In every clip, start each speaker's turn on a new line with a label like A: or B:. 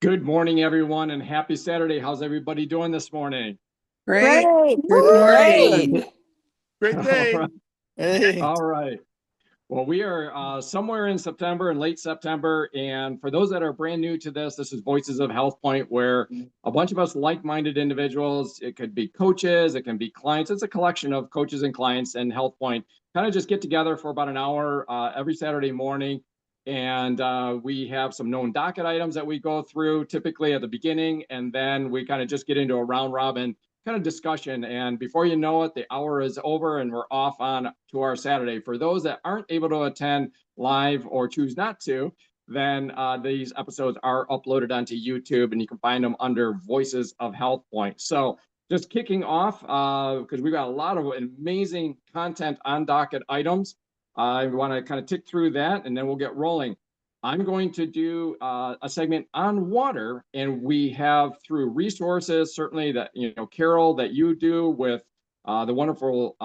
A: Good morning, everyone, and happy Saturday. How's everybody doing this morning?
B: Great.
C: Good morning.
B: Great.
D: Great
A: All
D: day.
A: right.
B: Hey.
A: All right. Well, we are somewhere in September, in late September. And for those that are brand new to this, this is Voices of Health Point, where a bunch of us like-minded individuals, it could be coaches, it can be clients. It's a collection of coaches and clients and Health Point kind of just get together for about an hour every Saturday morning. And we have some known docket items that we go through typically at the beginning. And then we kind of just get into a round robin kind of discussion. And before you know it, the hour is over and we're off on to our Saturday. For those that aren't able to attend live or choose not to, then these episodes are uploaded onto YouTube and you can find them under Voices of Health Point. So just kicking off, because we've got a lot of amazing content on docket items. I want to kind of tick through that and then we'll get rolling. I'm going to do a segment on water, and we have through resources, certainly that, Carol, that you do with the wonderful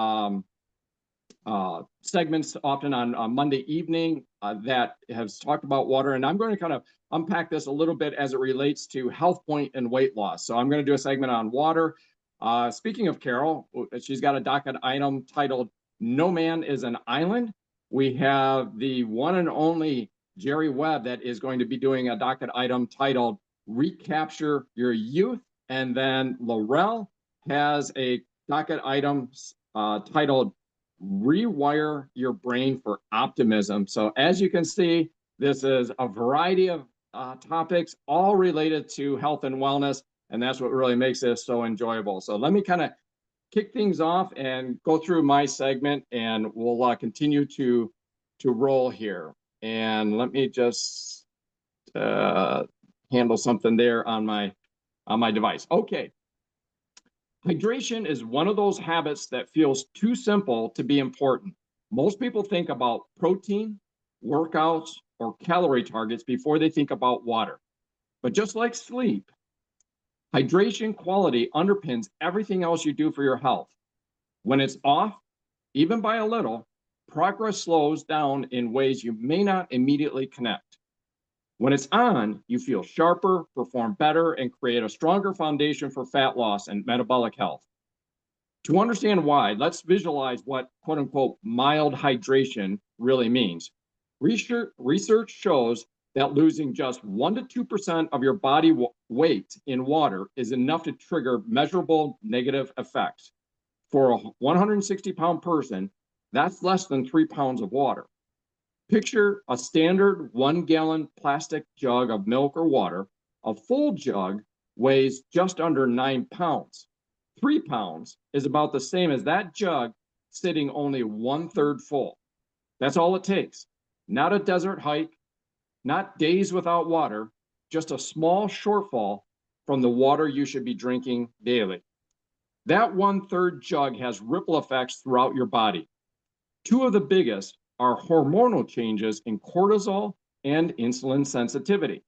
A: segments often on Monday evening that has talked about water. And I'm going to kind of unpack this a little bit as it relates to Health Point and weight loss. So I'm going to do a segment on water. Speaking of Carol, she's got a docket item titled No Man is an Island. We have the one and only Jerry Webb that is going to be doing a docket item titled Recapture Your Youth. And then Laurel has a docket item titled Rewire Your Brain for Optimism. So as you can see, this is a variety of topics, all related to health and wellness. And that's what really makes this so enjoyable. So let me kind of kick things off and go through my segment, and we'll continue to roll here. And let me just handle something there on my device. Okay. Hydration is one of those habits that feels too simple to be important. Most people think about protein, workouts, or calorie targets before they think about water. But just like sleep, hydration quality underpins everything else you do for your health. When it's off, even by a little, progress slows down in ways you may not immediately connect. When it's on, you feel sharper, perform better, and create a stronger foundation for fat loss and metabolic health. To understand why, let's visualize what quote unquote mild hydration really means. Research shows that losing just 1% to 2% of your body weight in water is enough to trigger measurable negative effects. For a 160-pound person, that's less than 3 pounds of water. Picture a standard 1-gallon plastic jug of milk or water. A full jug weighs just under 9 pounds. 3 pounds is about the same as that jug sitting only 1/3 full. That's all it takes. Not a desert hike, not days without water, just a small shortfall from the water you should be drinking daily. That 1/3 jug has ripple effects throughout your body. Two of the biggest are hormonal changes in cortisol and insulin sensitivity.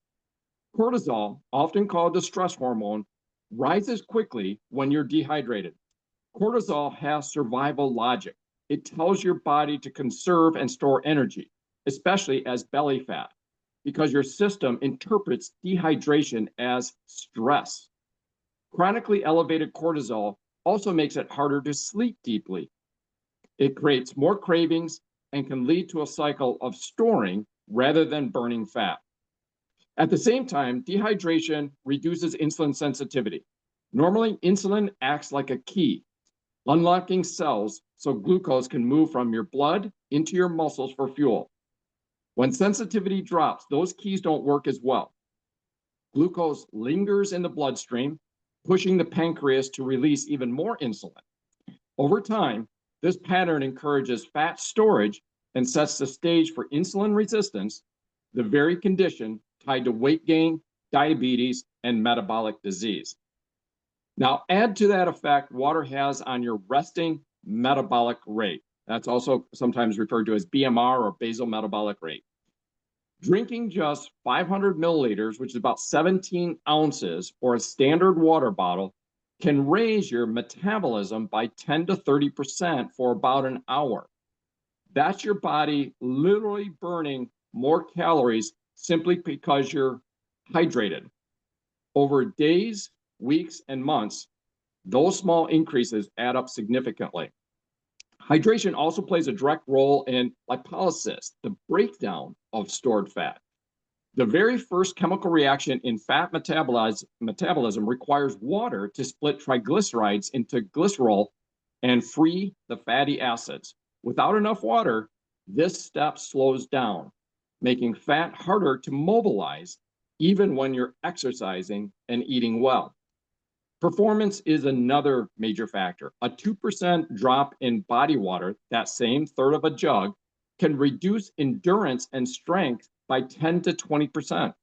A: Cortisol, often called the stress hormone, rises quickly when you're dehydrated. Cortisol has survival logic. It tells your body to conserve and store energy, especially as belly fat, because your system interprets dehydration as stress. Chronically elevated cortisol also makes it harder to sleep deeply. It creates more cravings and can lead to a cycle of storing rather than burning fat. At the same time, dehydration reduces insulin sensitivity. Normally, insulin acts like a key, unlocking cells so glucose can move from your blood into your muscles for fuel. When sensitivity drops, those keys don't work as well. Glucose lingers in the bloodstream, pushing the pancreas to release even more insulin. Over time, this pattern encourages fat storage and sets the stage for insulin resistance, the very condition tied to weight gain, diabetes, and metabolic disease. Now, add to that effect water has on your resting metabolic rate. That's also sometimes referred to as BMR or basal metabolic rate. Drinking just 500 milliliters, which is about 17 ounces, or a standard water bottle, can raise your metabolism by 10 to 30% for about an hour. That's your body literally burning more calories simply because you're hydrated. Over days, weeks, and months, those small increases add up significantly. Hydration also plays a direct role in lipolysis, the breakdown of stored fat. The very first chemical reaction in fat metabolism requires water to split triglycerides into glycerol and free the fatty acids. Without enough water, this step slows down, making fat harder to mobilize even when you're exercising and eating well. Performance is another major factor. A 2% drop in body water, that same third of a jug, can reduce endurance and strength by 10 to 20%.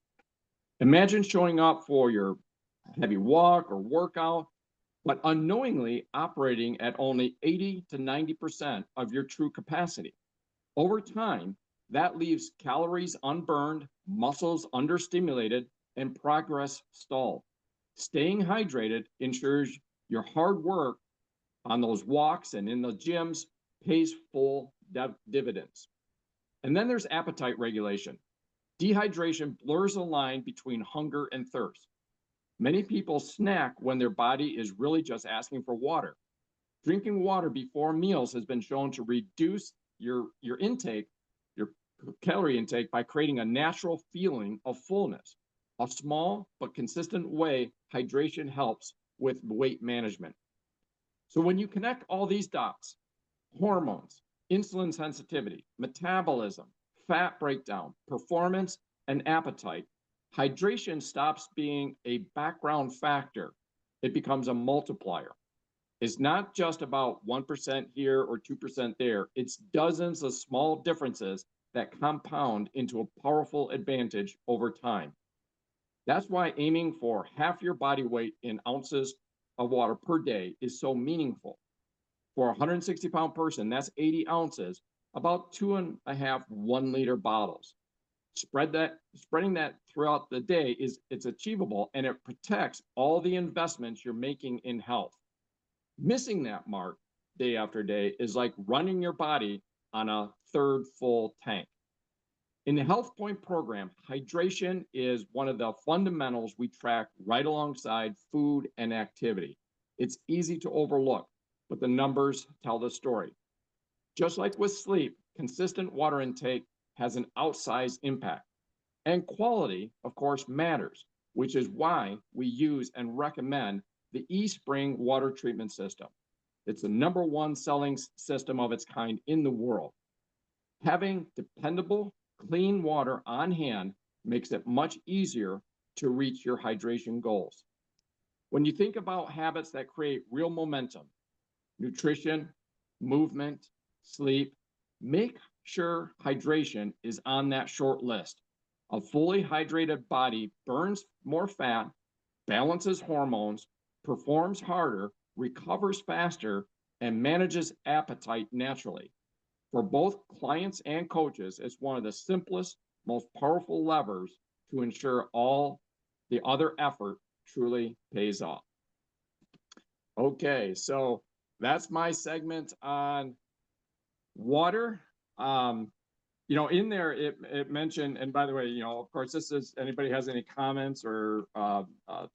A: Imagine showing up for your heavy walk or workout, but unknowingly operating at only 80 to 90% of your true capacity. Over time, that leaves calories unburned, muscles understimulated, and progress stalled. Staying hydrated ensures your hard work on those walks and in the gyms pays full dividends. And then there's appetite regulation. Dehydration blurs the line between hunger and thirst. Many people snack when their body is really just asking for water. Drinking water before meals has been shown to reduce your intake, your calorie intake, by creating a natural feeling of fullness. A small but consistent way hydration helps with weight management. So when you connect all these dots, hormones, insulin sensitivity, metabolism, fat breakdown, performance, and appetite, hydration stops being a background factor. It becomes a multiplier. It's not just about 1% here or 2% there. It's dozens of small differences that compound into a powerful advantage over time. That's why aiming for half your body weight in ounces of water per day is so meaningful. For a 160-pound person, that's 80 ounces, about 2.5 1-liter bottles. Spreading that throughout the day it's achievable, and it protects all the investments you're making in health. Missing that mark day after day is like running your body on a third full tank. In the Health Point program, hydration is one of the fundamentals we track right alongside food and activity. It's easy to overlook, but the numbers tell the story. Just like with sleep, consistent water intake has an outsized impact. And quality, of course, matters, which is why we use and recommend the eSpring water treatment system. It's the #1 selling system of its kind in the world. Having dependable, clean water on hand makes it much easier to reach your hydration goals. When you think about habits that create real momentum, nutrition, movement, sleep, make sure hydration is on that short list. A fully hydrated body burns more fat, balances hormones, performs harder, recovers faster, and manages appetite naturally. For both clients and coaches, it's one of the simplest, most powerful levers to ensure all the other effort truly pays off. Okay, so that's my segment on water. In there it mentioned, and by the way, of course, this is, anybody has any comments or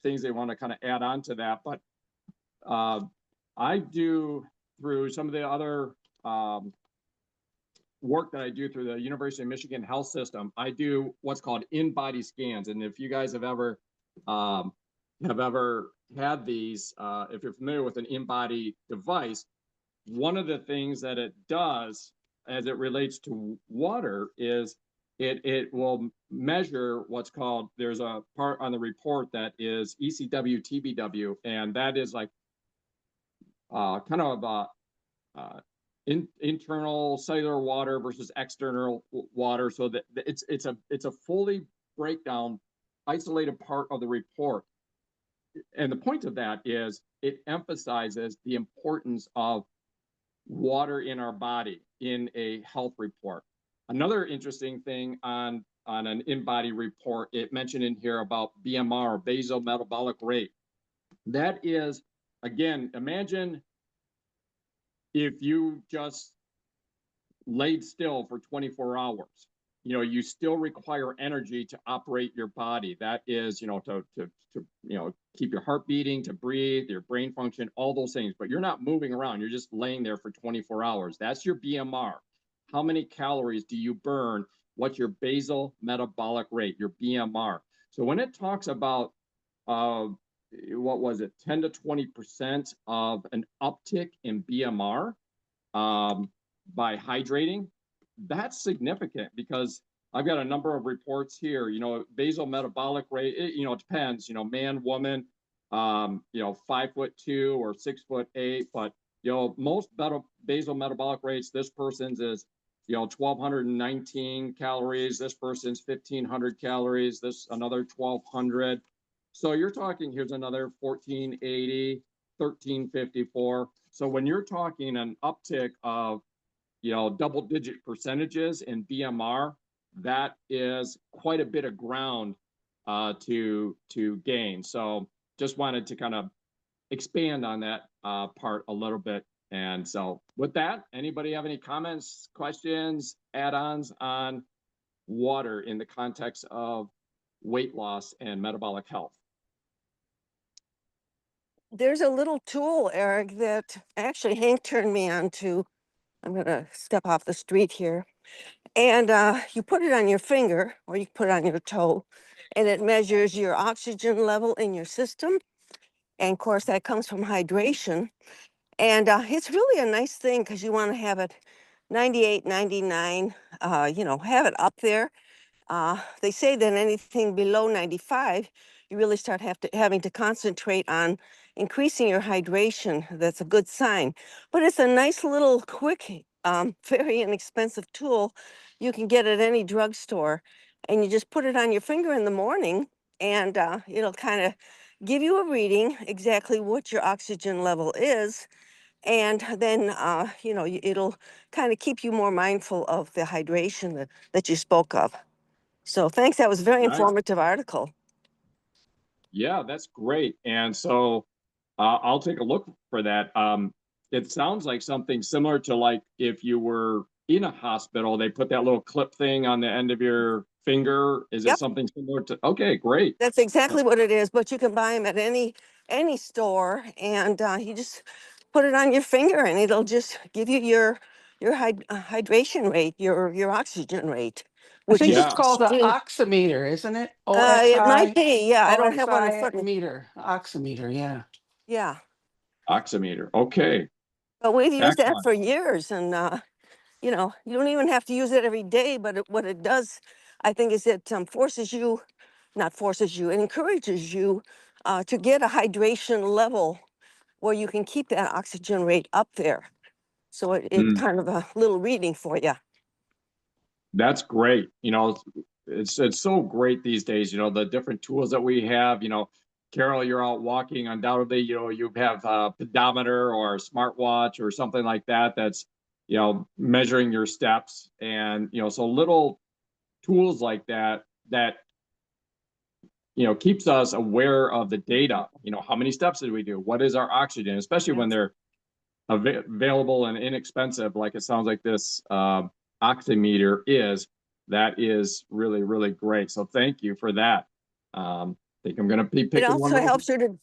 A: things they want to kind of add on to that, but I do, through some of the other work that I do through the University of Michigan Health System, I do what's called in-body scans. And if you guys have ever had these, if you're familiar with an in-body device, one of the things that it does as it relates to water is it will measure what's called, there's a part on the report that is ECW TBW, and that is like kind of internal cellular water versus external water, so that it's a fully breakdown, isolated part of the report. And the point of that is it emphasizes the importance of water in our body in a health report. Another interesting thing on an in-body report, it mentioned in here about BMR, basal metabolic rate. That is, again, imagine if you just laid still for 24 hours. you still require energy to operate your body. That is, to keep your heart beating, to breathe, your brain function, all those things. But you're not moving around. You're just laying there for 24 hours. That's your BMR. How many calories do you burn? What's your basal metabolic rate, your BMR? So when it talks about what was it, 10 to 20% of an uptick in BMR by hydrating, that's significant, because I've got a number of reports here. Basal metabolic rate, it depends, man, woman, 5'2" or 6'8", but most basal metabolic rates, this person's is 1,219 calories, this person's 1,500 calories, this another 1,200. So you're talking, here's another 1,480, 1,354. So when you're talking an uptick of double-digit percentages in BMR, that is quite a bit of ground to gain. So just wanted to kind of expand on that part a little bit. And so with that, anybody have any comments, questions, add-ons on water in the context of weight loss and metabolic health?
C: There's a little tool, Eric, that actually Hank turned me on to. I'm going to step off the street here. And you put it on your finger, or you put it on your toe, and it measures your oxygen level in your system. And of course, that comes from hydration. And it's really a nice thing, because you want to have it 98, 99, have it up there. They say that anything below 95, you really start having to concentrate on increasing your hydration. That's a good sign. But it's a nice little quick, very inexpensive tool you can get at any drugstore. And you just put it on your finger in the morning, and it'll kind of give you a reading exactly what your oxygen level is. And then, it'll kind of keep you more mindful of the hydration that you spoke of. So thanks. That was a very
A: Nice.
C: informative article.
A: Yeah, that's great. And so I'll take a look for that. It sounds like something similar to, like, if you were in a hospital, they put that little clip thing on the end of your finger. Is it
C: Yep,
A: something similar to? Okay, great.
C: that's exactly what it is. But you can buy them at any store, and you just put it on your finger, and it'll just give you your hydration rate, your oxygen rate,
B: I
C: which
B: think
C: is
B: it's
A: Yeah,
B: called the
C: extreme.
B: oximeter, isn't it?
C: It might
B: OXI,
C: be. Yeah, I don't have one in
B: OXI
C: front of me.
B: meter, oximeter, yeah.
C: Yeah,
A: oximeter. Okay,
C: but we've used that
A: excellent.
C: for years, and you don't even have to use it every day. But what it does, I think, is it not forces you, it encourages you to get a hydration level where you can keep that oxygen rate up there. So it's
A: Mm,
C: kind of a little reading for you.
A: that's great. It's so great these days, the different tools that we have. Carol, you're out walking, undoubtedly, you have a pedometer or a smartwatch or something like that that's, measuring your steps. And, so little tools like that keeps us aware of the data. How many steps did we do? What is our oxygen, especially when they're available and inexpensive, like it sounds like this oximeter is. That is really, really great. So thank you for that. I think I'm going to be
C: It
A: picking one
C: also
A: of those.
C: helps you to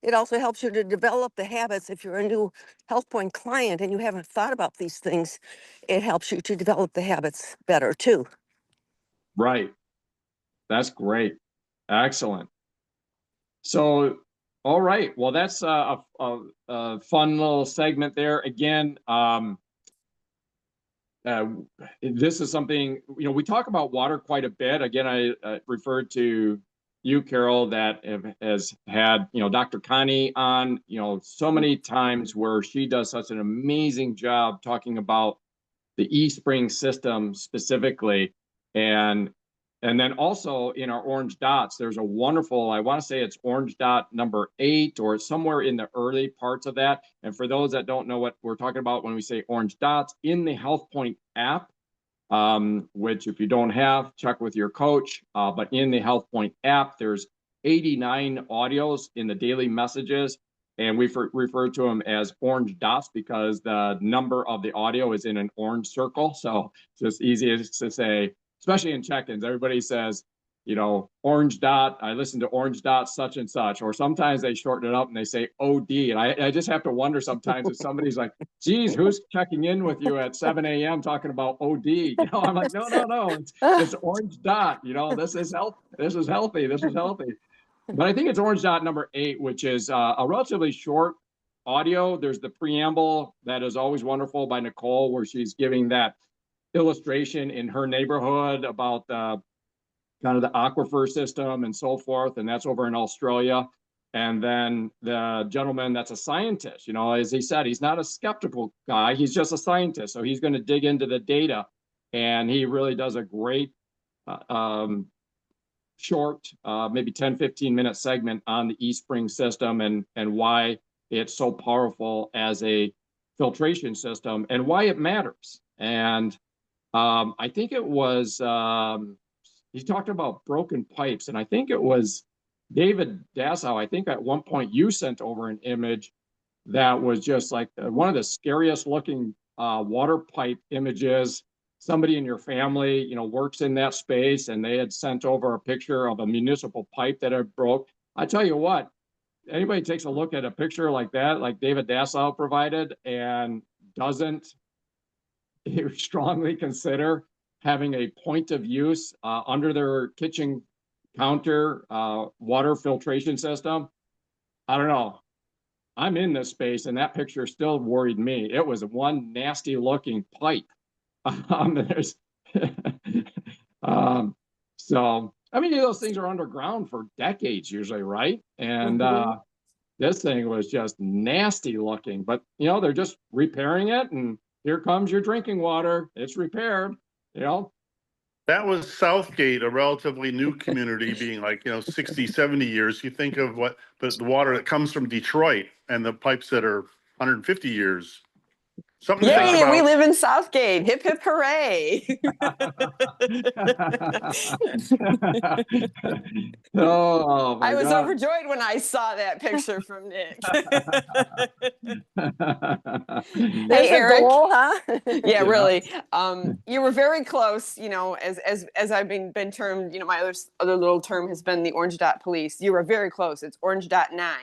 C: it also helps you to develop the habits. If you're a new Health Point client and you haven't thought about these things, it helps you to develop the habits better too.
A: Right. That's great. Excellent. So, all right. Well, that's a fun little segment there. Again, this is something, we talk about water quite a bit. Again, I referred to you, Carol, that has had, Dr. Connie on, so many times, where she does such an amazing job talking about the eSpring system specifically. And then also in our orange dots, there's a wonderful, I want to say it's orange dot number 8 or somewhere in the early parts of that. And for those that don't know what we're talking about when we say orange dots, in the Health Point app, which if you don't have, check with your coach. But in the Health Point app, there's 89 audios in the daily messages. And we refer to them as orange dots because the number of the audio is in an orange circle. So it's just easiest to say especially in check-ins, everybody says, you know, orange dot, I listen to orange dot such and such, or sometimes they shorten it up and they say OD. And I just have to wonder sometimes if somebody's like, geez, who's checking in with you at 7 a.m. talking about OD? You know, I'm like, no, it's orange dot, you know, this is healthy, this is healthy. But I think it's orange dot number 8, which is a relatively short audio. There's the preamble that is always wonderful by Nicole, where she's giving that illustration in her neighborhood about the kind of the aquifer system and so forth, and that's over in Australia. And then the gentleman that's a scientist, you know, as he said, he's not a skeptical guy, he's just a scientist. So he's going to dig into the data, and he really does a great short, maybe 10-15 minute segment on the eSpring system and why it's so powerful as a filtration system and why it matters. And I think it was, he talked about broken pipes, and I think it was David Dassow. I think at one point you sent over an image that was just like one of the scariest looking water pipe images. Somebody in your family, you know, works in that space, and they had sent over a picture of a municipal pipe that had broke. I tell you what, anybody takes a look at a picture like that, like David Dassow provided, and doesn't strongly consider having a point of use under their kitchen counter water filtration system, I don't know. I'm in this space, and that picture still worried me. It was one nasty looking pipe. There's, so, I mean, those things are underground for decades usually, right? And this thing was just nasty looking, but you know, they're just repairing it, and here comes your drinking water. It's repaired, you know.
D: That was Southgate, a relatively new community, being like, 60, 70 years. You think of but the water that comes from Detroit and the pipes that are 150 years. Something to think
E: Yay,
D: about.
E: we live in Southgate. Hip, hip, hooray.
A: Oh, my
E: I was
A: God.
E: overjoyed when I saw that picture from Nick.
C: There's a
E: Eric.
C: goal, huh?
E: Yeah, really. You were very close, as I've been termed, my other little term has been the orange dot police. You were very close. It's orange dot 9.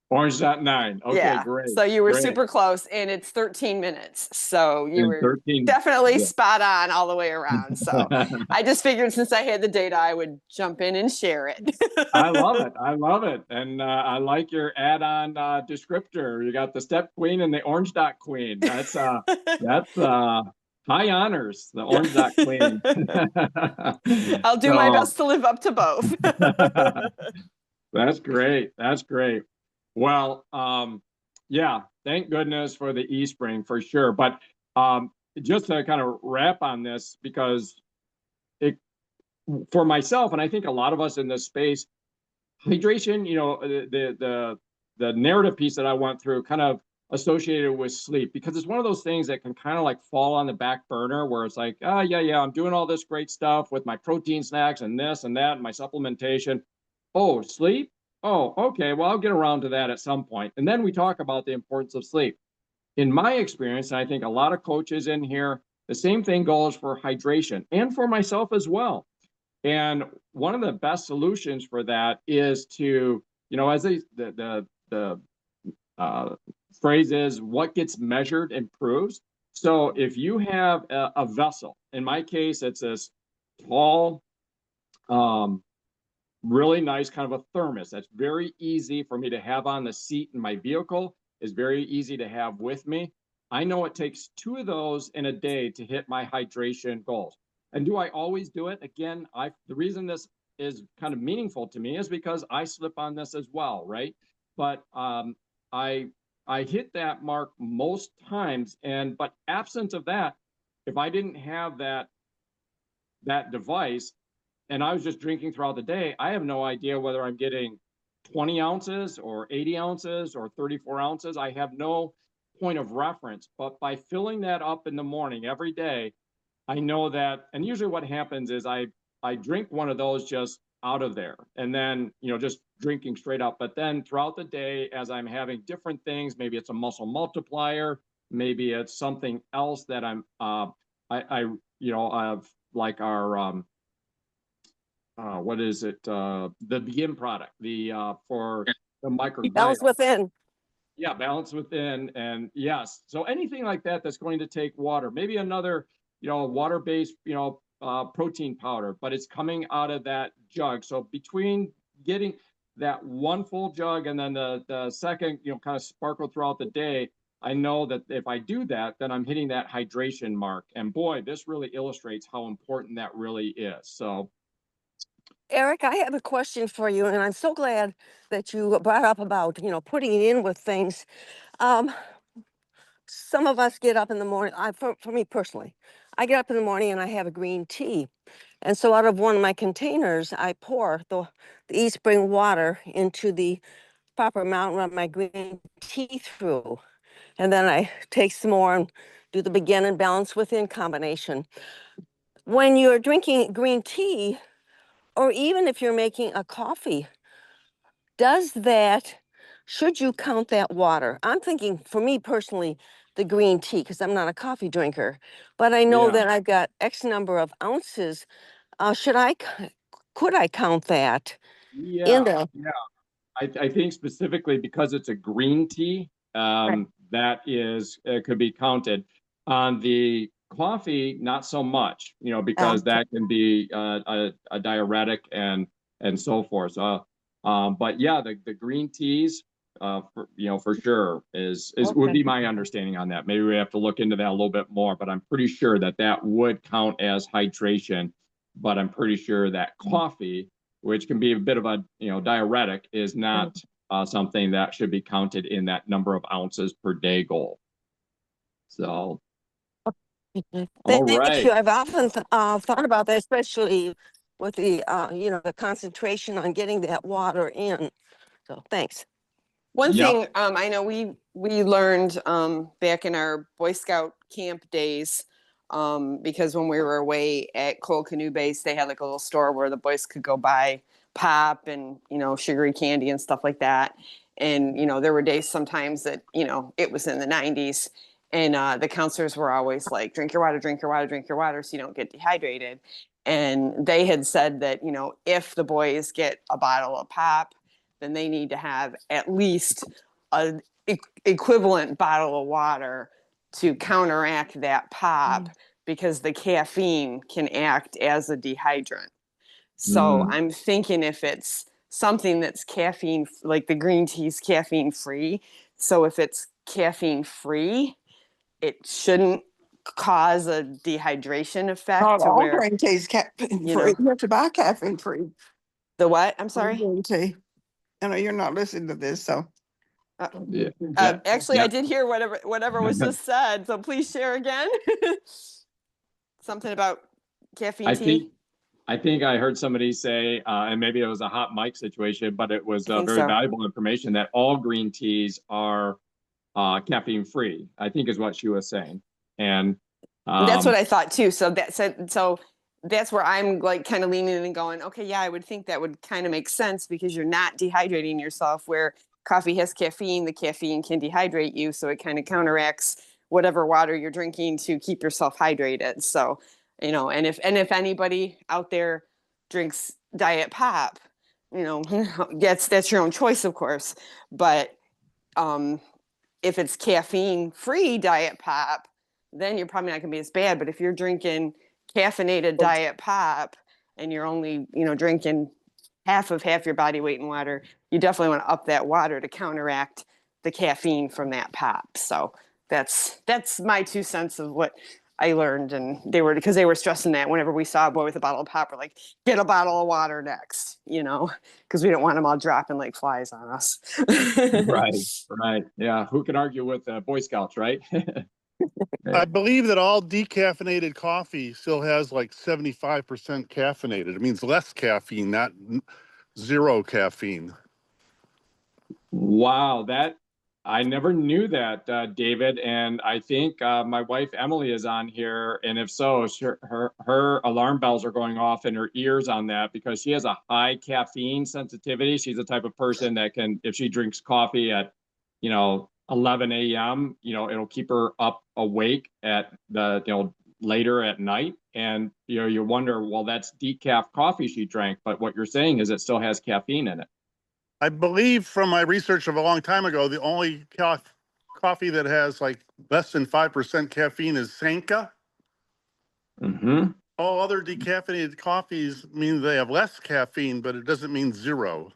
A: Orange dot 9. Okay,
E: yeah.
A: great.
E: So you were
A: great.
E: super close, and it's 13 minutes. So you were
A: 13,
E: definitely
A: yeah.
E: spot on all the way around. So I just figured since I had the data, I would jump in and share it.
A: I love it. I love it. And I like your add-on descriptor. You got the step queen and the orange dot queen. That's high honors, the orange dot queen.
E: I'll do my best to live up to both.
A: That's great. That's great. Well, yeah, thank goodness for the eSpring for sure. But just to kind of wrap on this, because for myself, and I think a lot of us in this space, hydration, the narrative piece that I went through kind of associated with sleep, because it's one of those things that can kind of like fall on the back burner where it's like, oh, yeah, I'm doing all this great stuff with my protein snacks and this and that and my supplementation. Oh, sleep? Oh, okay, well, I'll get around to that at some point. And then we talk about the importance of sleep. In my experience, and I think a lot of coaches in here, the same thing goes for hydration and for myself as well. And one of the best solutions for that is to, as the phrase is, what gets measured improves. So if you have a vessel, in my case, it's this tall, really nice kind of a thermos that's very easy for me to have on the seat in my vehicle, is very easy to have with me. I know it takes 2 of those in a day to hit my hydration goals. And do I always do it? Again, the reason this is kind of meaningful to me is because I slip on this as well, right? But I hit that mark most times, but absent of that, if I didn't have that device and I was just drinking throughout the day, I have no idea whether I'm getting 20 ounces or 80 ounces or 34 ounces. I have no point of reference. But by filling that up in the morning every day, I know that, and usually what happens is I drink one of those just out of there, and then, just drinking straight up. But then throughout the day, as I'm having different things, maybe it's a muscle multiplier, maybe it's something else that I've like our what is it? The Begin product, for the microbiome.
C: Balance within.
A: Yeah, balance within, and yes. So anything like that that's going to take water, maybe another, water-based, protein powder, but it's coming out of that jug. So between getting that one full jug and then the second, kind of sparkle throughout the day, I know that if I do that, then I'm hitting that hydration mark. And boy, this really illustrates how important that really is. So
C: Eric, I have a question for you, and I'm so glad that you brought up about, putting it in with things. Um, some of us get up in the morning, for me personally, I get up in the morning and I have a green tea. And so out of one of my containers, I pour the East Spring water into the proper amount, run my green tea through. And then I take some more and do the Begin and Balance Within combination. When you're drinking green tea, or even if you're making a coffee, should you count that water? I'm thinking, for me personally, the green tea, because I'm not a coffee drinker, but I know
A: yeah.
C: that I've got X number of ounces. Could I count that in
A: Yeah,
C: the?
A: yeah. I think specifically because it's a green tea,
C: Right.
A: that is, it could be counted. On the coffee, not so much, because that can be a diuretic and so forth. But yeah, the green teas, for sure would be my understanding on that. Maybe we have to look into that a little bit more, but I'm pretty sure that would count as hydration. But I'm pretty sure that coffee, which can be a bit of a diuretic, is not something that should be counted in that number of ounces per day goal. So, all
C: Thank
A: right.
C: you. I've often thought about that, especially with the concentration on getting that water in. So thanks.
E: One
A: Yep.
E: thing I know we learned back in our Boy Scout camp days, because when we were away at Cold Canoe Base, they had like a little store where the boys could go buy pop and sugary candy and stuff like that. And there were days sometimes that it was in the 90s, and the counselors were always like, drink your water, drink your water, drink your water, so you don't get dehydrated. And they had said that if the boys get a bottle of pop, then they need to have at least an equivalent bottle of water to counteract that pop, because the caffeine can act as a dehydrant. So I'm thinking if it's something that's caffeine, like the green tea's caffeine free. So if it's caffeine free, it shouldn't cause a dehydration effect
B: Not
E: to
B: all
E: where,
B: green tea is caffeine
E: you
B: free.
E: know,
B: You have to buy caffeine free
E: the what? I'm sorry.
B: green tea. I know you're not listening to this, so
A: Yeah.
E: Actually,
A: Yeah.
E: I did hear whatever was just said. So please share again. Something about caffeine
A: I
E: tea.
A: think I think I heard somebody say, and maybe it was a hot mic situation, but it was
E: I think
A: very
E: so.
A: valuable information that all green teas are caffeine free, I think is what she was saying. And
E: That's what I thought too. So that's where I'm like kind of leaning in and going, okay, yeah, I would think that would kind of make sense, because you're not dehydrating yourself, where coffee has caffeine, the caffeine can dehydrate you. So it kind of counteracts whatever water you're drinking to keep yourself hydrated. So, and if anybody out there drinks diet pop, that's your own choice, of course. But if it's caffeine free diet pop, then you're probably not going to be as bad. But if you're drinking caffeinated diet pop and you're only, drinking half your body weight in water, you definitely want to up that water to counteract the caffeine from that pop. So that's my 2 cents of what I learned. And because they were stressing that whenever we saw a boy with a bottle of pop, we're like, get a bottle of water next, because we don't want them all dropping like flies on us.
A: right. Yeah. Who can argue with Boy Scouts, right?
D: I believe that all decaffeinated coffee still has like 75% caffeinated. It means less caffeine, not zero caffeine.
A: Wow, I never knew that, David. And I think my wife Emily is on here, and if so, her alarm bells are going off in her ears on that, because she has a high caffeine sensitivity. She's the type of person that can, if she drinks coffee at 11 a.m., it'll keep her up awake at the later at night. And you wonder, well, that's decaf coffee she drank, but what you're saying is it still has caffeine in it.
D: I believe from my research of a long time ago, the only coffee that has like less than 5% caffeine is Sanka.
A: Mm-hmm.
D: All other decaffeinated coffees mean they have less caffeine, but it doesn't mean zero.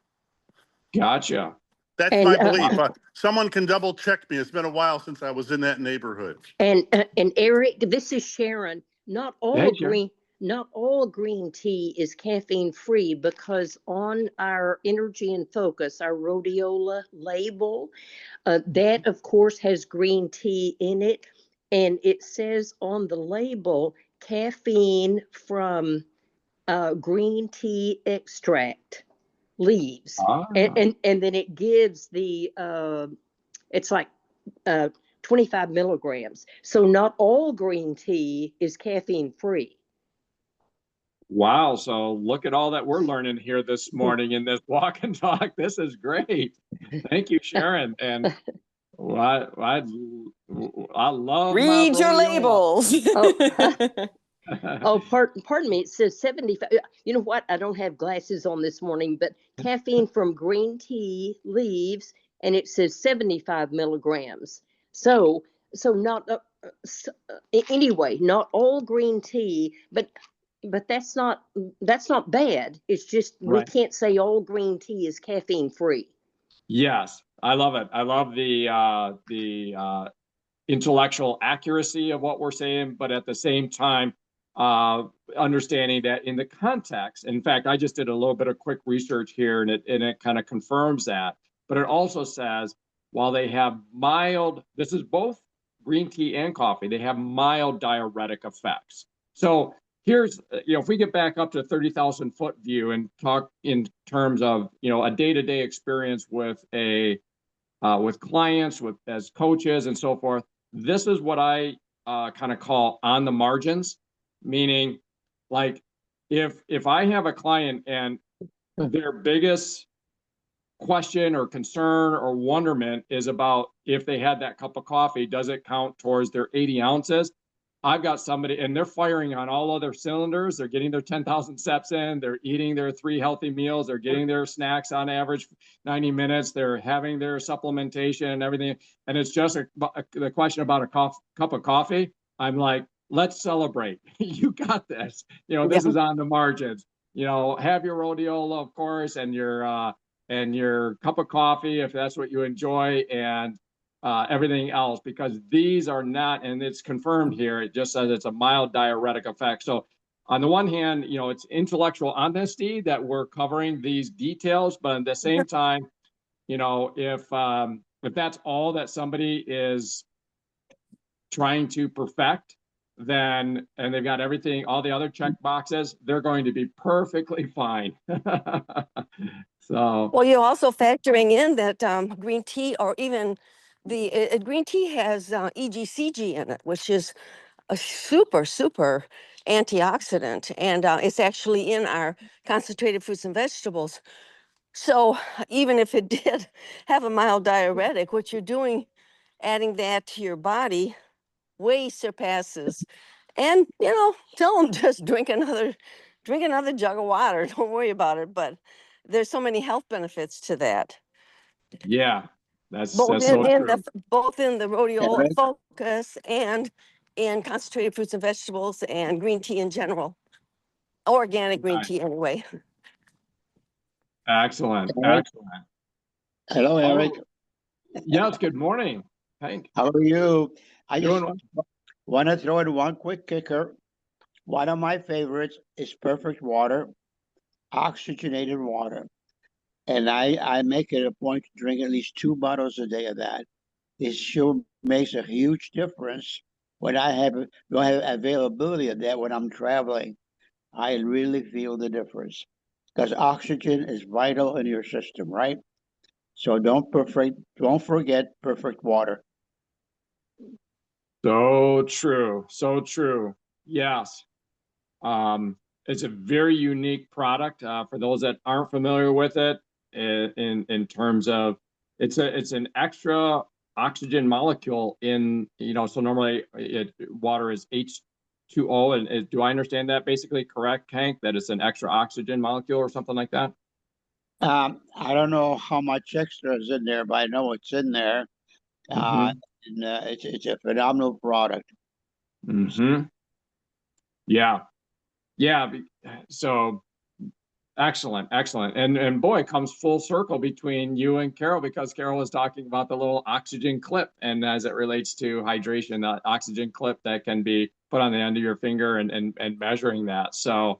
A: Gotcha.
D: That's
F: And
D: my belief. Someone can double check me. It's been a while since I was in that neighborhood.
F: and Eric, this is Sharon. Not all
A: Hey, Sharon.
F: not all green tea is caffeine free, because on our Energy and Focus, our rhodiola label, that of course has green tea in it, and it says on the label caffeine from green tea extract leaves,
A: Ah.
F: and then it gives the it's like uh, 25 milligrams. So not all green tea is caffeine free.
A: Wow. So look at all that we're learning here this morning in this walk and talk. This is great. Rthank you, Sharon. And I love my
E: Read your
A: rhodiola.
E: labels.
F: Oh, pardon me. It says 75. You know what? I don't have glasses on this morning, but caffeine from green tea leaves, and it says 75 milligrams. So not anyway, not all green tea, but that's not bad. It's just we
A: Right.
F: can't say all green tea is caffeine free.
A: Yes, I love it. I love the intellectual accuracy of what we're saying, but at the same time, understanding that in the context. In fact, I just did a little bit of quick research here, and it kind of confirms that. But it also says while they have mild, this is both green tea and coffee, they have mild diuretic effects. So here's, if we get back up to 30,000 foot view and talk in terms of, a day-to-day experience with with clients, as coaches and so forth, this is what I kind of call on the margins, meaning like if I have a client and their biggest question or concern or wonderment is about if they had that cup of coffee, does it count towards their 80 ounces? I've got somebody and they're firing on all other cylinders. They're getting their 10,000 steps in. They're eating their 3 healthy meals. They're getting their snacks on average 90 minutes. They're having their supplementation and everything. And it's just the question about a cup of coffee. I'm like, let's celebrate. You got this. This is on the margins. Have your rhodiola, of course, and your cup of coffee if that's what you enjoy, and everything else, because these are not, and it's confirmed here, it just says it's a mild diuretic effect. So on the one hand, it's intellectual honesty that we're covering these details, but at the same time, if that's all that somebody is trying to perfect, then, and they've got everything, all the other check boxes, they're going to be perfectly fine. So,
C: Well, you're also factoring in that green tea, or even the green tea has EGCG in it, which is a super, super antioxidant, and it's actually in our concentrated fruits and vegetables. So even if it did have a mild diuretic, what you're doing, adding that to your body, way surpasses. And tell them just drink another jug of water. Don't worry about it. But there's so many health benefits to that.
A: yeah, that's
C: Both
A: so
C: in
A: true.
C: the rhodiola
G: Eric,
C: focus and in concentrated fruits and vegetables and green tea in general. Organic green
A: Right.
C: tea anyway.
A: Excellent,
G: Eric.
A: excellent.
G: Hello, Eric.
A: Yes, good morning, Hank.
G: How are you? I just
A: Doing well.
G: want to throw in one quick kicker. One of my favorites is perfect water, oxygenated water. And I make it a point to drink at least 2 bottles a day of that. It sure makes a huge difference when I don't have availability of that when I'm traveling. I really feel the difference because oxygen is vital in your system, right? So don't forget perfect water.
A: So true, so true. Yes. It's a very unique product for those that aren't familiar with it. In terms of it's an extra oxygen molecule in, so normally water is H2O. And do I understand that basically correct, Hank? That it's an extra oxygen molecule or something like that?
G: I don't know how much extra is in there, but I know it's in there.
A: Mhm.
G: And it's a phenomenal product.
A: Yeah. Yeah. So excellent, excellent. And boy, it comes full circle between you and Carol, because Carol was talking about the little oxygen clip, and as it relates to hydration, that oxygen clip that can be put on the end of your finger and measuring that. So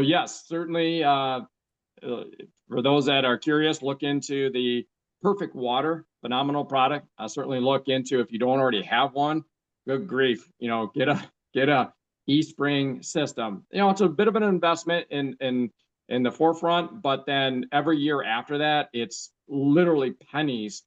A: yes, certainly for those that are curious, look into the Perfect Water, phenomenal product. Certainly look into, if you don't already have one, good grief, get a eSpring system. It's a bit of an investment in the forefront, but then every year after that, it's literally pennies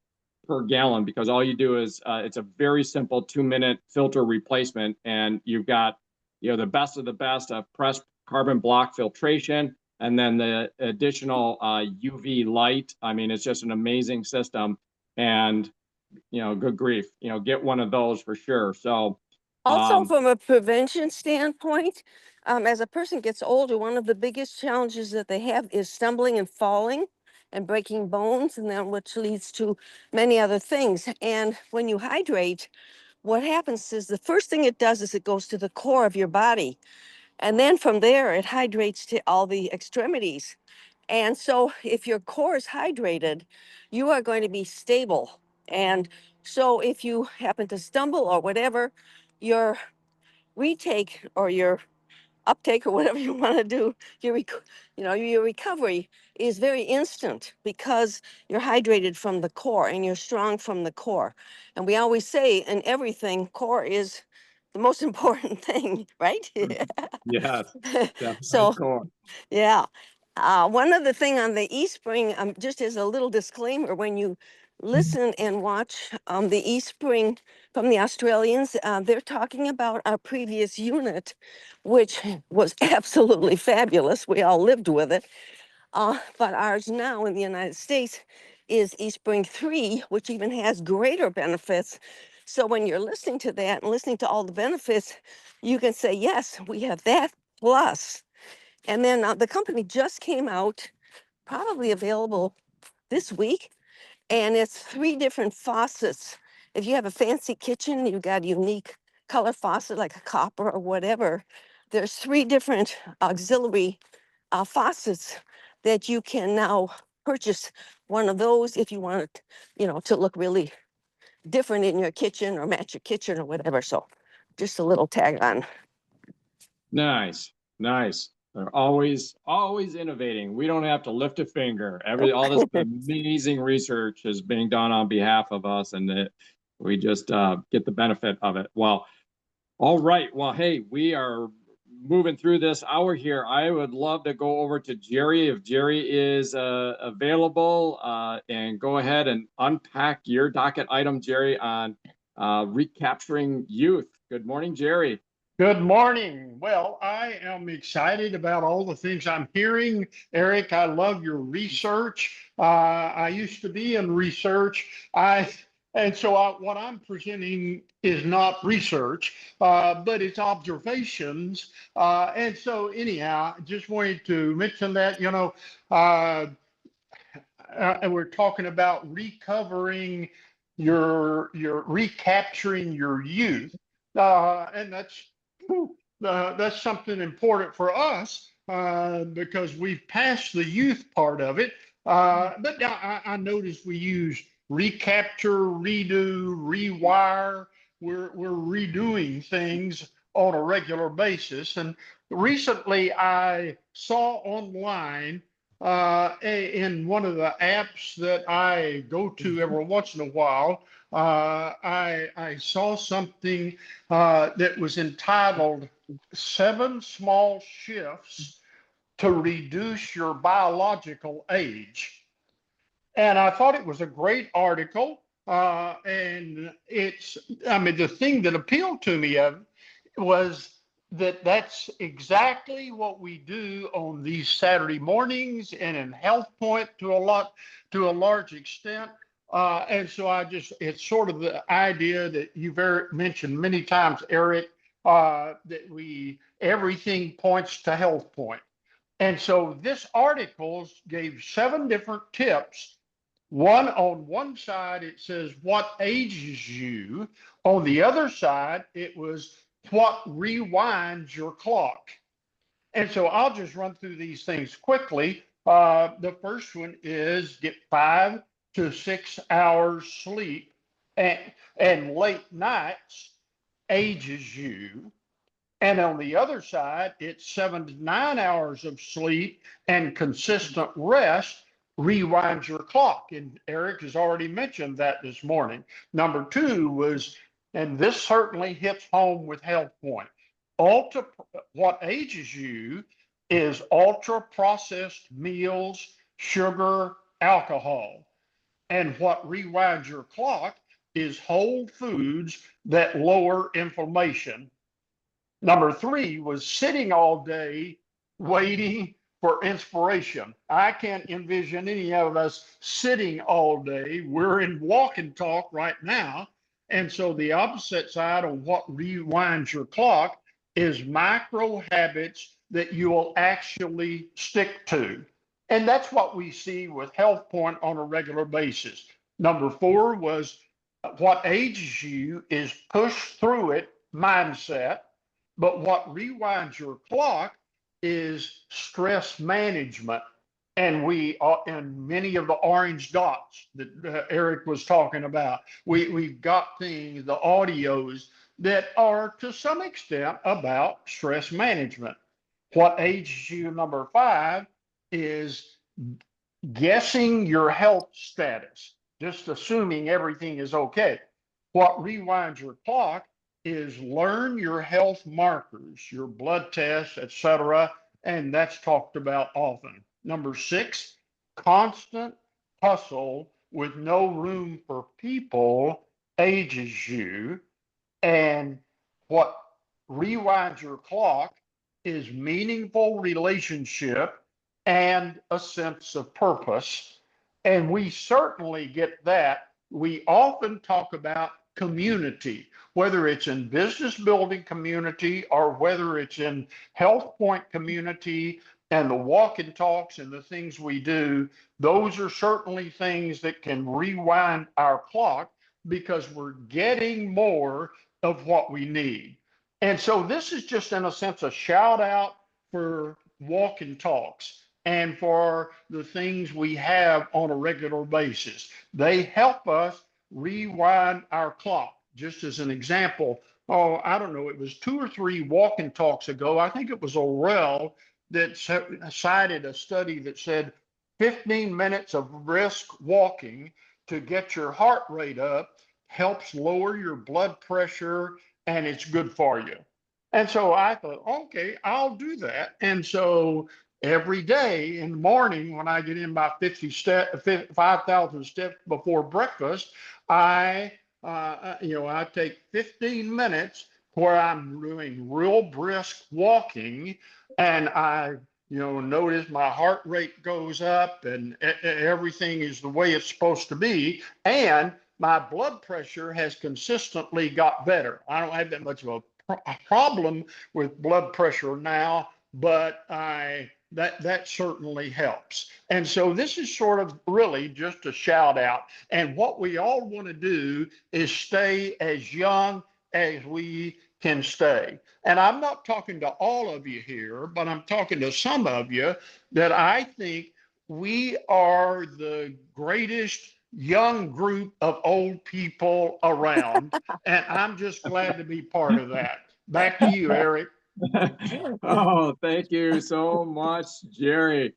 A: per gallon, because all you do is it's a very simple 2-minute filter replacement, and you've got the best of the best of pressed carbon block filtration, and then the additional UV light. I mean, it's just an amazing system, and good grief, get one of those for sure. So
C: Also, from a prevention standpoint, as a person gets older, one of the biggest challenges that they have is stumbling and falling and breaking bones, and then which leads to many other things. And when you hydrate, what happens is the first thing it does is it goes to the core of your body. And then from there, it hydrates to all the extremities. And so if your core is hydrated, you are going to be stable. And so if you happen to stumble or whatever, your retake or your uptake or whatever you want to do, your recovery is very instant, because you're hydrated from the core and you're strong from the core. And we always say in everything, core is the most important thing, right?
A: yes, definitely
C: So
A: core.
C: yeah. One other thing on the eSpring, just as a little disclaimer, when you listen and watch the eSpring from the Australians, they're talking about our previous unit, which was absolutely fabulous. We all lived with it. But ours now in the United States is eSpring 3, which even has greater benefits. So when you're listening to that and listening to all the benefits, you can say, yes, we have that plus. And then the company just came out, probably available this week, and it's 3 different faucets. If you have a fancy kitchen, you've got a unique color faucet like a copper or whatever, there's 3 different auxiliary faucets that you can now purchase one of those if you want it, to look really different in your kitchen or match your kitchen or whatever. So just a little tag on.
A: Nice, nice. They're always innovating. We don't have to lift a finger. All this amazing research is being done on behalf of us, and we just get the benefit of it. Well, all right. Well, hey, we are moving through this hour here. I would love to go over to Jerry, if Jerry is available, and go ahead and unpack your docket item, Jerry, on recapturing youth. Good morning, Jerry.
H: Good morning. Well, I am excited about all the things I'm hearing. Eric, I love your research. I used to be in research. What I'm presenting is not research, but it's observations. Anyhow, just wanted to mention that, we're talking about recovering recapturing your youth. And that's something important for us because we've passed the youth part of it. But now I noticed we use recapture, redo, rewire. We're redoing things on a regular basis. And recently I saw online in one of the apps that I go to every once in a while, I saw something that was entitled 7 Small Shifts to Reduce Your Biological Age. And I thought it was a great article. The thing that appealed to me was that's exactly what we do on these Saturday mornings and in Health Point to a large extent. It's sort of the idea that you've mentioned many times, Eric, that everything points to health point. And so this article gave 7 different tips. On one side, it says what ages you. On the other side, it was what rewinds your clock. And so I'll just run through these things quickly. The first one is get 5 to 6 hours sleep, and late nights ages you. And on the other side, it's 7 to 9 hours of sleep and consistent rest rewinds your clock. And Eric has already mentioned that this morning. Number 2 was, and this certainly hits home with Health Point, what ages you is ultra processed meals, sugar, alcohol. And what rewinds your clock is whole foods that lower inflammation. Number 3 was sitting all day waiting for inspiration. I can't envision any of us sitting all day. We're in walk and talk right now. And so the opposite side of what rewinds your clock is micro habits that you will actually stick to. And that's what we see with Health Point on a regular basis. Number 4 was what ages you is push through it mindset. But what rewinds your clock is stress management. And we are in many of the orange dots that Eric was talking about. We've got things, the audios that are to some extent about stress management. What ages you, number 5, is guessing your health status, just assuming everything is okay. What rewinds your clock is learn your health markers, your blood tests, etc., and that's talked about often. Number 6, constant hustle with no room for people ages you. And what rewinds your clock is meaningful relationship and a sense of purpose. And we certainly get that. We often talk about community, whether it's in business building community or whether it's in Health Point community and the walk and talks and the things we do. Those are certainly things that can rewind our clock because we're getting more of what we need. And so this is just in a sense a shout out for walk and talks and for the things we have on a regular basis. They help us rewind our clock. Just as an example, I don't know, it was 2 or 3 walk and talks ago. I think it was Orwell that cited a study that said 15 minutes of brisk walking to get your heart rate up helps lower your blood pressure and it's good for you. And so I thought, okay, I'll do that. And so every day in the morning when I get in my 5,000 steps before breakfast, I take 15 minutes where I'm doing real brisk walking, and I notice my heart rate goes up and everything is the way it's supposed to be, and my blood pressure has consistently got better. I don't have that much of a problem with blood pressure now, but that certainly helps. And so this is sort of really just a shout out. And what we all want to do is stay as young as we can stay. And I'm not talking to all of you here, but I'm talking to some of you that I think we are the greatest young group of old people around. And I'm just glad to be part of that. Back to you, Eric.
A: Oh, thank you so much, Jerry.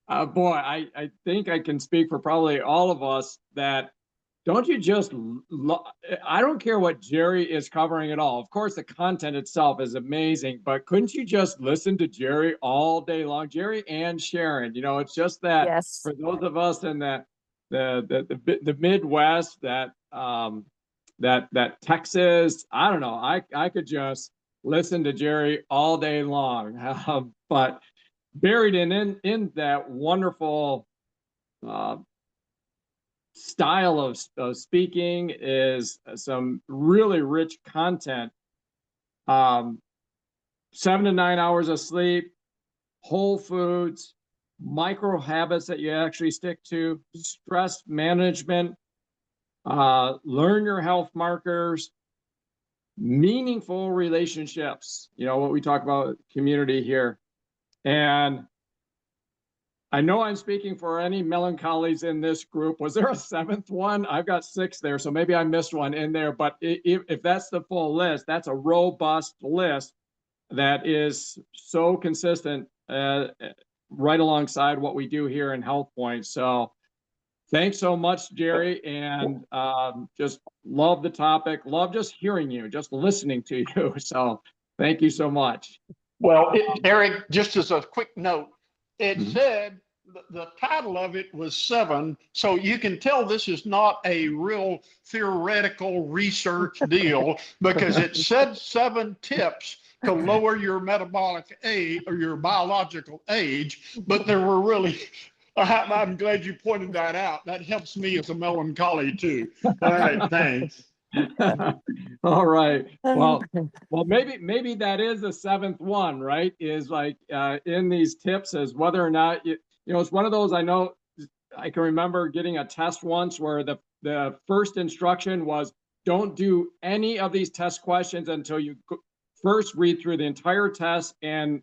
A: Boy, I think I can speak for probably all of us that don't you just, I don't care what Jerry is covering at all. Of course, the content itself is amazing, but couldn't you just listen to Jerry all day long? Jerry and Sharon, it's just that
C: Yes.
A: for those of us in the Midwest, that Texas, I don't know, I could just listen to Jerry all day long. But buried in that wonderful style of speaking is some really rich content Um, 7 to 9 hours of sleep, whole foods, micro habits that you actually stick to, stress management, learn your health markers, meaningful relationships, you know, what we talk about community here. And I know I'm speaking for any melancholies in this group. Was there a seventh one? I've got 6 there, so maybe I missed one in there. But if that's the full list, that's a robust list that is so consistent right alongside what we do here in Health Point. So thanks so much, Jerry, and just love the topic. Love just hearing you, just listening to you. So thank you so much.
H: Well, Eric, just as a quick note, it
A: Mhm.
H: said the title of it was 7. So you can tell this is not a real theoretical research deal because it said 7 tips to lower your metabolic age or your biological age, but there were really, I'm glad you pointed that out. That helps me as a melancholy too. All right, thanks.
A: All right. Well, maybe that is the 7th one, right? Is like in these tips as whether or not you know, it's one of those. I know I can remember getting a test once where the first instruction was don't do any of these test questions until you first read through the entire test and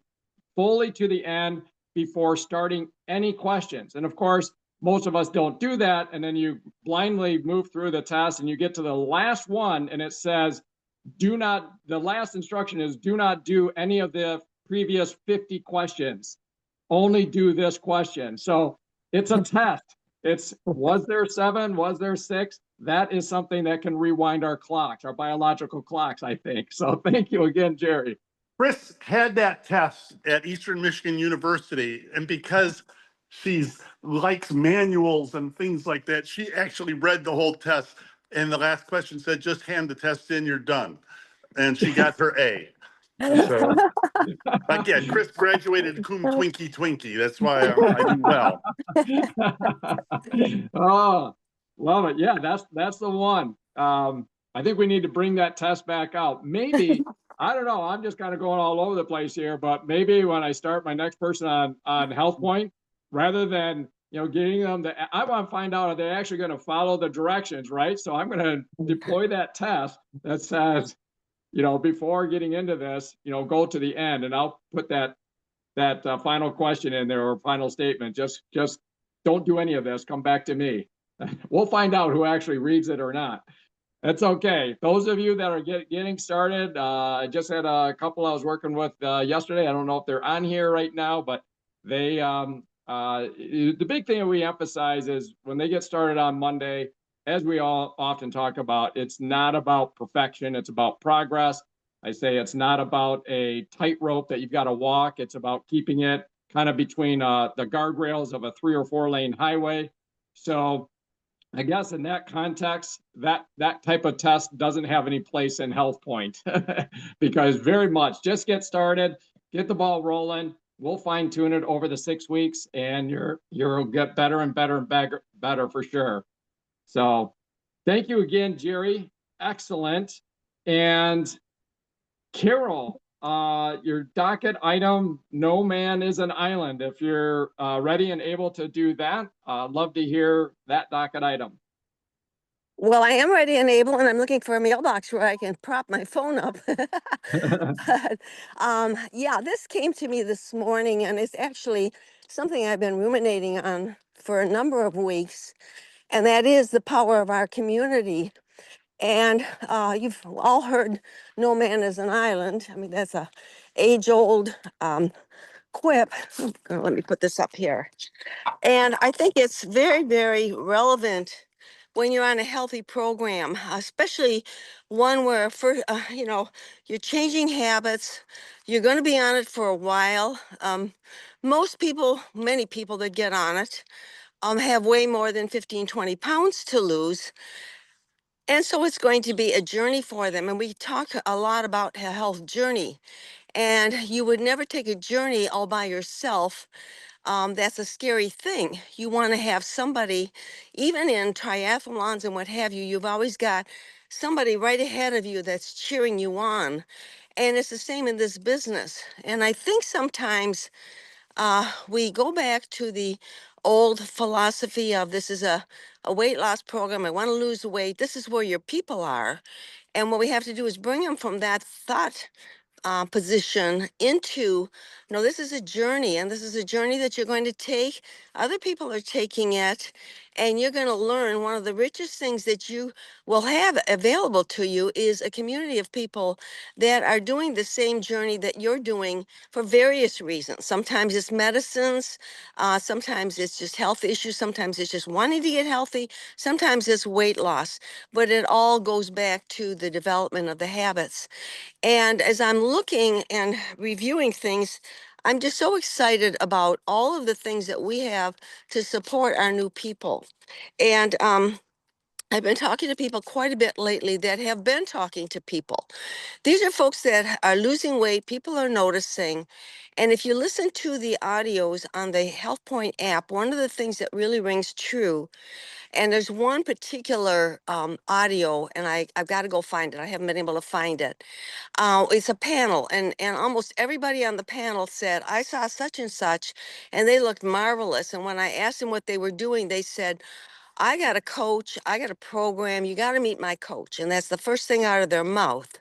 A: fully to the end before starting any questions. And of course, most of us don't do that. And then you blindly move through the test and you get to the last one and it says, the last instruction is do not do any of the previous 50 questions. Only do this question. So it's a test. Was there 7? Was there 6? That is something that can rewind our clocks, our biological clocks, I think. So thank you again, Jerry.
D: Chris had that test at Eastern Michigan University, and because she's likes manuals and things like that, she actually read the whole test. And the last question said, "Just hand the test in, you're done." And she got her A. So, again, Chris graduated cum Twinkie Twinkie. That's why I do well.
A: Oh, love it. Yeah, that's the one. I think we need to bring that test back out. Maybe, I don't know, I'm just kind of going all over the place here, but maybe when I start my next person on Health Point, rather than, you know, getting them I want to find out, are they actually going to follow the directions, right? So I'm going to deploy that test that says, you know, before getting into this, you know, go to the end, and I'll put that final question in there or final statement. Just don't do any of this. Come back to me. We'll find out who actually reads it or not. That's okay. Those of you that are getting started, I just had a couple I was working with yesterday. I don't know if they're on here right now, but they, the big thing that we emphasize is when they get started on Monday, as we all often talk about, it's not about perfection. It's about progress. I say it's not about a tightrope that you've got to walk. It's about keeping it kind of between the guardrails of a 3 or 4 lane highway. So I guess in that context, that type of test doesn't have any place in Health Point because very much just get started, get the ball rolling. We'll fine tune it over the 6 weeks, and you'll get better and better and better for sure. So, thank you again, Jerry. Excellent. And Carol, your docket item, no man is an island. If you're ready and able to do that, I'd love to hear that docket item.
C: Well, I am ready and able, and I'm looking for a mailbox where I can prop my phone up. But yeah, this came to me this morning, and it's actually something I've been ruminating on for a number of weeks, and that is the power of our community. And you've all heard no man is an island. I mean, that's a age-old quip. Let me put this up here. And I think it's very, very relevant when you're on a healthy program, especially one where, you know, you're changing habits, you're going to be on it for a while. Most people, many people that get on it, have way more than 15, 20 pounds to lose. And so it's going to be a journey for them. And we talk a lot about a health journey. And you would never take a journey all by yourself. That's a scary thing. You want to have somebody, even in triathlons and what have you, you've always got somebody right ahead of you that's cheering you on. And it's the same in this business. And I think sometimes we go back to the old philosophy of this is a weight loss program. I want to lose weight. This is where your people are. And what we have to do is bring them from that thought position into no, this is a journey, and this is a journey that you're going to take. Other people are taking it, and you're going to learn. One of the richest things that you will have available to you is a community of people that are doing the same journey that you're doing for various reasons. Sometimes it's medicines, sometimes it's just health issues, sometimes it's just wanting to get healthy, sometimes it's weight loss, but it all goes back to the development of the habits. And as I'm looking and reviewing things, I'm just so excited about all of the things that we have to support our new people. And I've been talking to people quite a bit lately that have been talking to people. These are folks that are losing weight, people are noticing. And if you listen to the audios on the Health Point app, one of the things that really rings true, and there's one particular audio, and I've got to go find it. I haven't been able to find it. It's a panel, and almost everybody on the panel said, I saw such and such, and they looked marvelous. And when I asked them what they were doing, they said, I got a coach, I got a program, you got to meet my coach. And that's the first thing out of their mouth.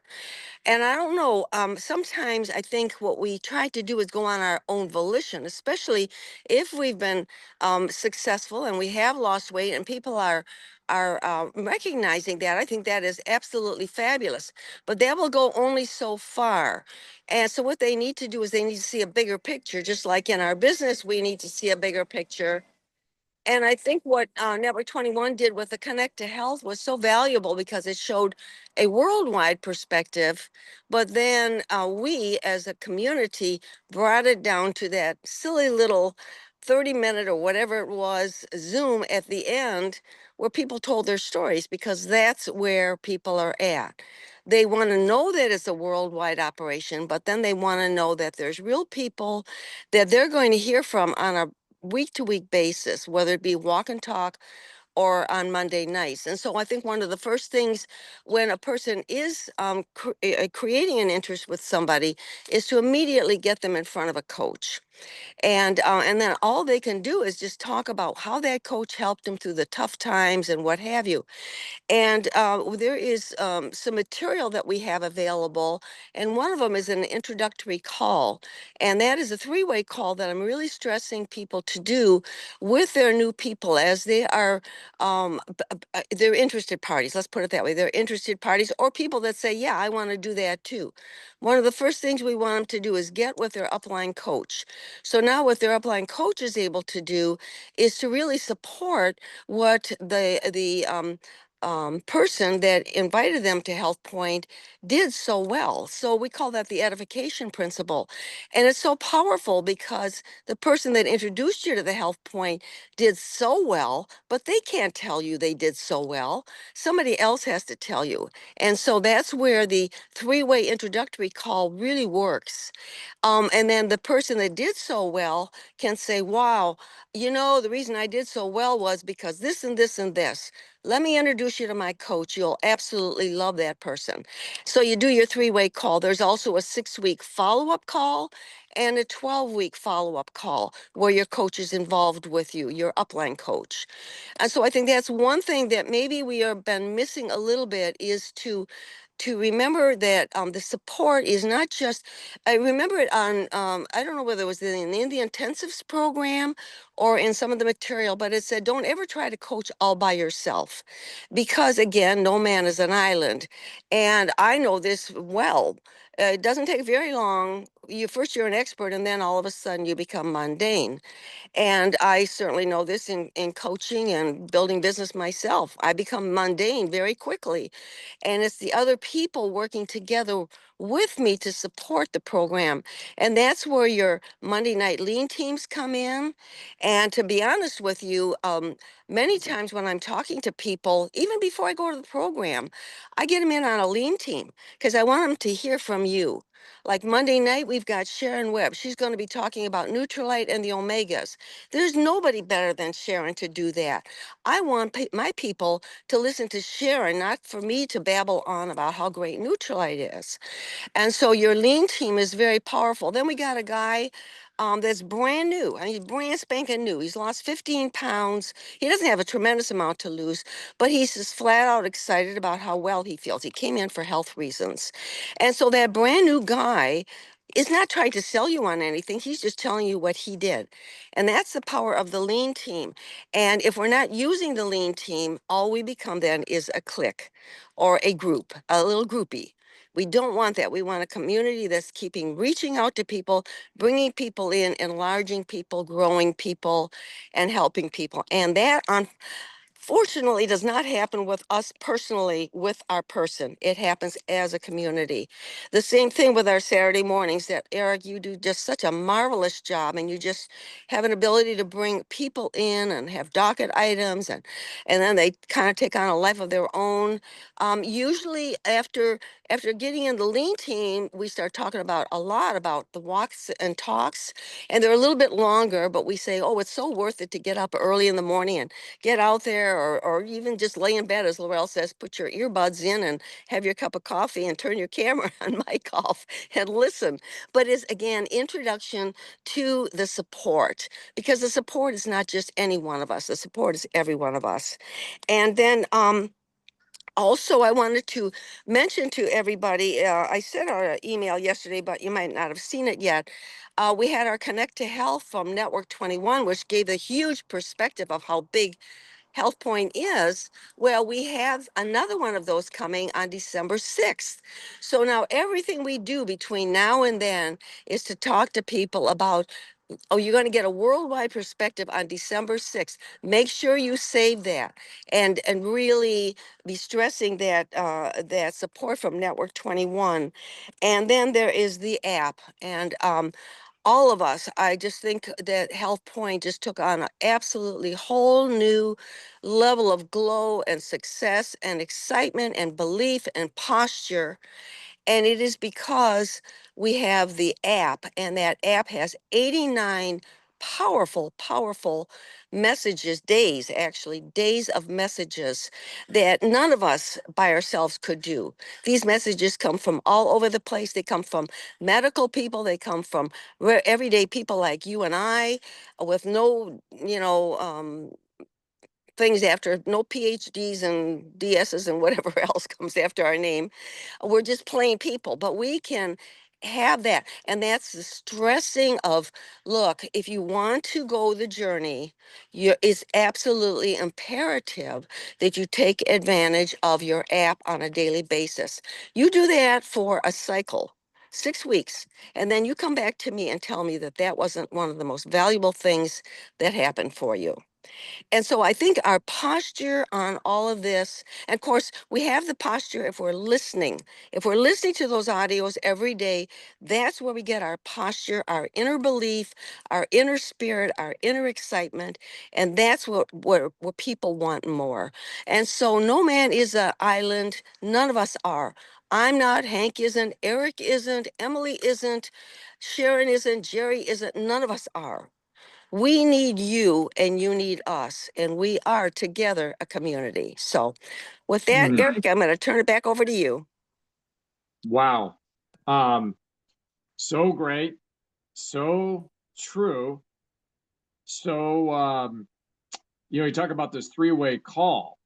C: And I don't know, sometimes I think what we try to do is go on our own volition, especially if we've been successful and we have lost weight and people are recognizing that. I think that is absolutely fabulous, but that will go only so far. And so what they need to do is they need to see a bigger picture, just like in our business, we need to see a bigger picture. And I think what Network 21 did with the Connect to Health was so valuable because it showed a worldwide perspective. But then we as a community brought it down to that silly little 30-minute or whatever it was Zoom at the end where people told their stories, because that's where people are at. They want to know that it's a worldwide operation, but then they want to know that there's real people that they're going to hear from on a week to week basis, whether it be walk and talk or on Monday nights. And so I think one of the first things when a person is creating an interest with somebody is to immediately get them in front of a coach. And then all they can do is just talk about how that coach helped them through the tough times and what have you. And there is some material that we have available, and one of them is an introductory call. And that is a three-way call that I'm really stressing people to do with their new people as they are, they're interested parties, let's put it that way. They're interested parties or people that say, yeah, I want to do that too. One of the first things we want them to do is get with their upline coach. So now what their upline coach is able to do is to really support what the person that invited them to Health Point did so well. So we call that the edification principle. And it's so powerful because the person that introduced you to the Health Point did so well, but they can't tell you they did so well. Somebody else has to tell you. And so that's where the three-way introductory call really works. And then the person that did so well can say, wow, you know, the reason I did so well was because this and this and this. Let me introduce you to my coach. You'll absolutely love that person. So you do your three-way call. There's also a 6-week follow-up call and a 12-week follow-up call where your coach is involved with you, your upline coach. And so I think that's one thing that maybe we have been missing a little bit is to remember that the support is not just, I remember it on, I don't know whether it was in the intensives program or in some of the material, but it said, don't ever try to coach all by yourself because again, no man is an island. And I know this well. It doesn't take very long. You're an expert and then all of a sudden you become mundane. And I certainly know this in coaching and building business myself. I become mundane very quickly. And it's the other people working together with me to support the program. And that's where your Monday night lean teams come in. And to be honest with you, many times when I'm talking to people, even before I go to the program, I get them in on a lean team because I want them to hear from you. Like Monday night, we've got Sharon Webb. She's going to be talking about Nutrilite and the omegas. There's nobody better than Sharon to do that. I want my people to listen to Sharon, not for me to babble on about how great Nutrilite is. And so your lean team is very powerful. Then we got a guy that's brand new. I mean, he's brand spanking new. He's lost 15 pounds. He doesn't have a tremendous amount to lose, but he's just flat out excited about how well he feels. He came in for health reasons. And so that brand new guy is not trying to sell you on anything. He's just telling you what he did. And that's the power of the lean team. And if we're not using the lean team, all we become then is a clique or a group, a little groupie. We don't want that. We want a community that's reaching out to people, bringing people in, enlarging people, growing people, and helping people. And that, unfortunately, does not happen with us personally, with our person. It happens as a community. The same thing with our Saturday mornings that, Eric, you do just such a marvelous job, and you just have an ability to bring people in and have docket items, and then they kind of take on a life of their own. Usually after getting in the lean team, we start talking about a lot about the walks and talks, and they're a little bit longer, but we say, oh, it's so worth it to get up early in the morning and get out there, or even just lay in bed, as Laurel says, put your earbuds in and have your cup of coffee and turn your camera on, mic off, and listen. But it's, again, introduction to the support, because the support is not just any one of us. The support is every one of us. And then also, I wanted to mention to everybody, I sent out an email yesterday, but you might not have seen it yet. We had our Connect to Health from Network 21, which gave a huge perspective of how big Health Point is. Well, we have another one of those coming on December 6th. So now everything we do between now and then is to talk to people about, oh, you're going to get a worldwide perspective on December 6th. Make sure you save that, and really be stressing that that support from Network 21. And then there is the app. And all of us, I just think that Health Point just took on an absolutely whole new level of glow and success and excitement and belief and posture. And it is because we have the app, and that app has 89 powerful messages, days of messages that none of us by ourselves could do. These messages come from all over the place. They come from medical people. They come from everyday people like you and I, with no, things after, no PhDs and DSs and whatever else comes after our name. We're just plain people, but we can have that. And that's the stressing of, look, if you want to go the journey, it's absolutely imperative that you take advantage of your app on a daily basis. You do that for a cycle, 6 weeks, and then you come back to me and tell me that that wasn't one of the most valuable things that happened for you. And so I think our posture on all of this, and of course, we have the posture if we're listening. If we're listening to those audios every day, that's where we get our posture, our inner belief, our inner spirit, our inner excitement. And that's what people want more. And so no man is an island. None of us are. I'm not, Hank isn't, Eric isn't, Emily isn't, Sharon isn't, Jerry isn't, none of us are. We need you and you need us, and we are together a community. So with that, Eric, I'm going to turn it back over to you.
A: Wow. So great. So true. So, you talk about this three-way call.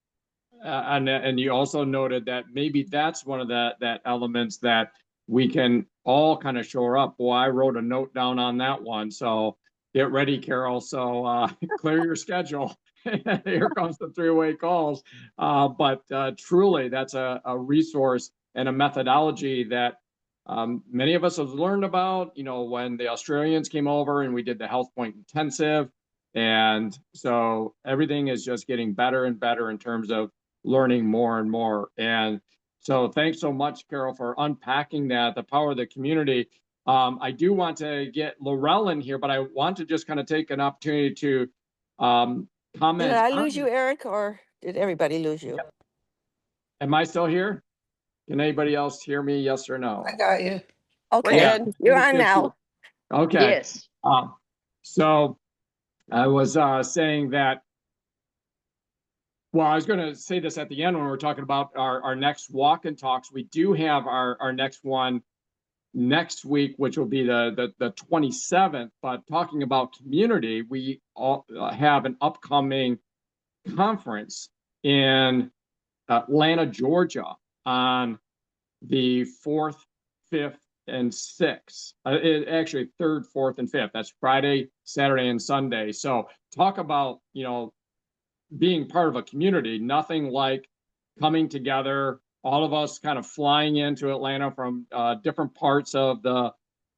A: And you also noted that maybe that's one of that elements that we can all kind of shore up. Well, I wrote a note down on that one. So get ready, Carol. So clear your schedule. Here comes the three-way calls. But truly, that's a resource and a methodology that many of us have learned about, when the Australians came over and we did the Health Point Intensive. And so everything is just getting better and better in terms of learning more and more. And so thanks so much, Carol, for unpacking that, the power of the community. I do want to get Laurel in here, but I want to just kind of take an opportunity to comment.
C: Did I lose you, Eric, or did everybody lose you?
A: Am I still here? Can anybody else hear me? Yes or no?
B: I got you.
C: Okay,
A: Yeah.
E: good.
C: you're on now.
A: Okay.
F: Yes.
A: So I was saying that, well, I was going to say this at the end when we were talking about our next walk and talks. We do have our next one next week, which will be the 27th. But talking about community, we all have an upcoming conference in Atlanta, Georgia on the 4th, 5th, and 6th. Actually, 3rd, 4th, and 5th. That's Friday, Saturday, and Sunday. So talk about, being part of a community. Nothing like coming together, all of us kind of flying into Atlanta from different parts of the